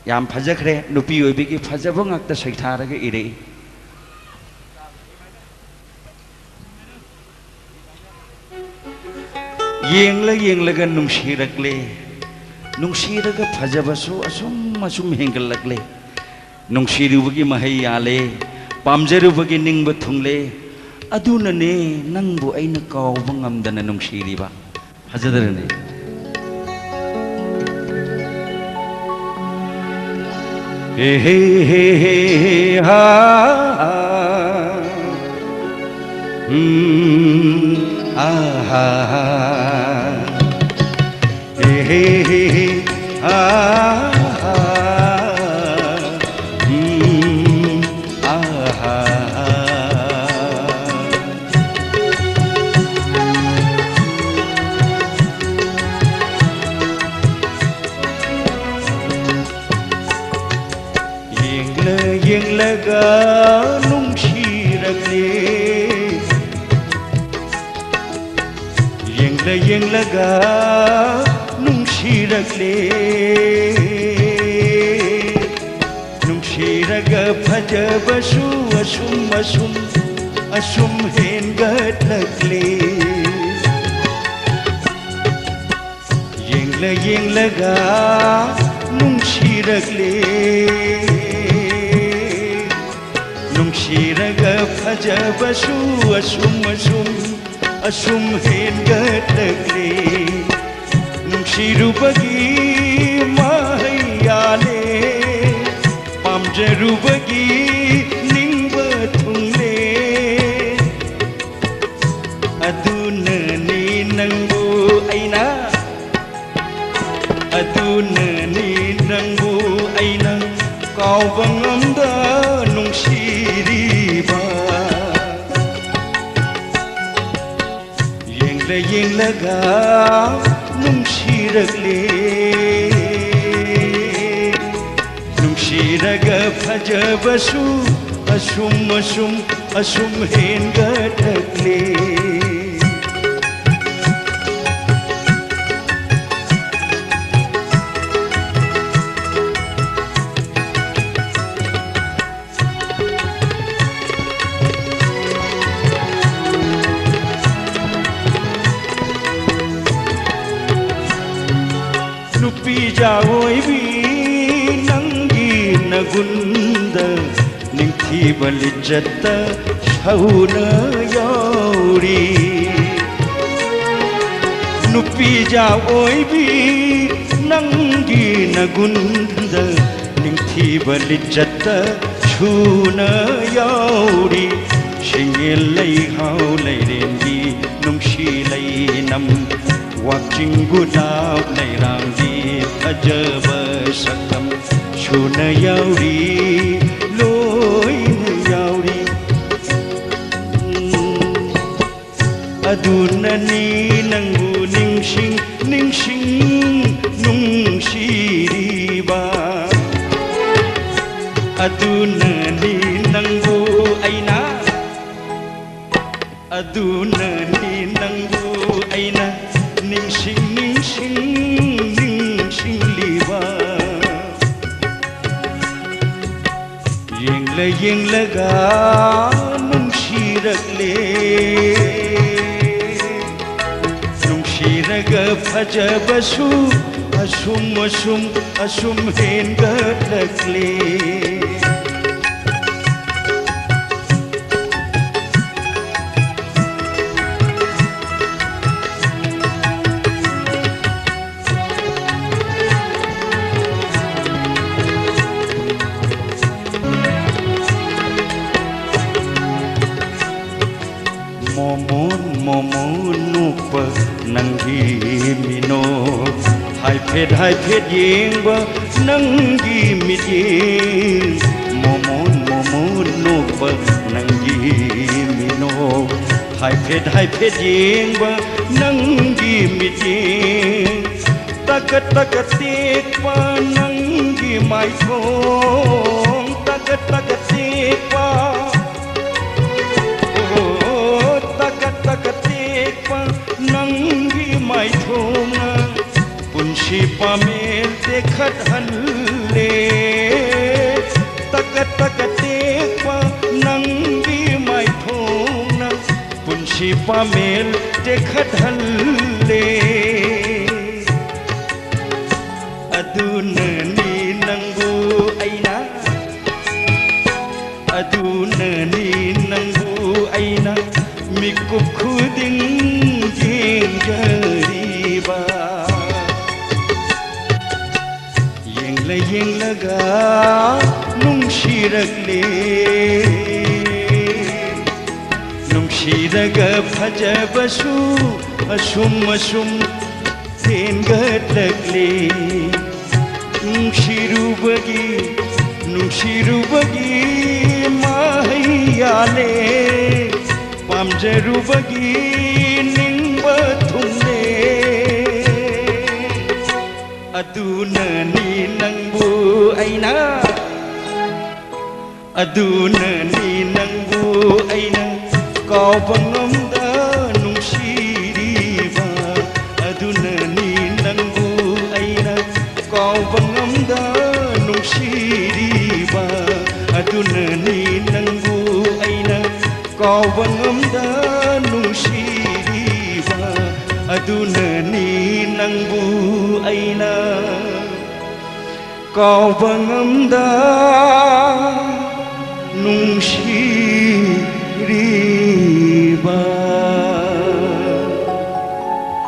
याम फजखरे नुपी ओइबिगी फजब ngakta सैथारगा इरे येंगलगा नुंगसिरकले नुंगसिरगा फजबसु assume हेंगलकले नुंगसिरुबगी महै Yale पामजरुबगी निंगब थुंगले अदुनने नंगबु अइना कावबा ngamdana नुंगसिरिबा फजदरने हे हे हे हा आहा हे हे हा आहा येंगलगा नुंगसिरकले येंगलगा नुंगसिरकले नुंगसिरगा फजबसु assume हेंगलकले येंगलगा नुंगसिरकले नुंगसिरगा फजबसु assume हेंगलकले नुंगसिरुबगी महै Yale पामजरुबगी निंगब थुंगले अदुनने नंगबु अइना अदुनने नंगबु अइना कावबा ngamda नुंगसिरिबा येंगलगा नुंगसिरकले नुंगसिरगा फजबसु assume हेंगलकले नुपी जाओइबी नंगी नगुंद निंगथीबा लिज्जत शौना याउरी नुपी जाओइबी नंगी नगुंद निंगथीबा लिज्जत शौना याउरी शिंगेल लैहाउ लैरेंगी नुंगसि लैनम वाचिंग गुलाब लैरांगी फजब सकम शुन याउरी लोइन याउरी अदुननी नंगु निंगशिंग नुंगसिरिबा अदुननी नंगु अइना अदुननी नंगु अइना निंगसिंगलिबा येंगलगा नुंगसिरकले नुंगसिरगा फजबसु असुम हेंगलकले मोमोन नुप नंगी मिनो हाइफेड येंगबा नंगी मिये मोमोन नुप नंगी मिनो हाइफेड येंगबा नंगी मिये तक तेकबा नंगी माइथों तक तेकबा नंगी माइथों पुंशी पामेल देखत हल्ले पामेल देखथले अदुननी नंगु आइना अदुननी नंगु आइना मिकुप खुदिं येंगरीबा येंगलगा नुंशिरगले नुंशिरगा फजबसु असुम असुम थेंगतलगले नुंशिरुबगी माहैयाले पामजरुबगी निंबा थुंले अदुननी नंगु आइना अदुननी नंगु आइना कावबंगमदा नुंशिरिबा अदुननी नंगु आइना कावबंगमदा नुंशिरिबा अदुननी नंगु आइना कावबंगमदा नुंशिरिबा अदुननी नंगु आइना कावबंगमदा नुंशिरिबा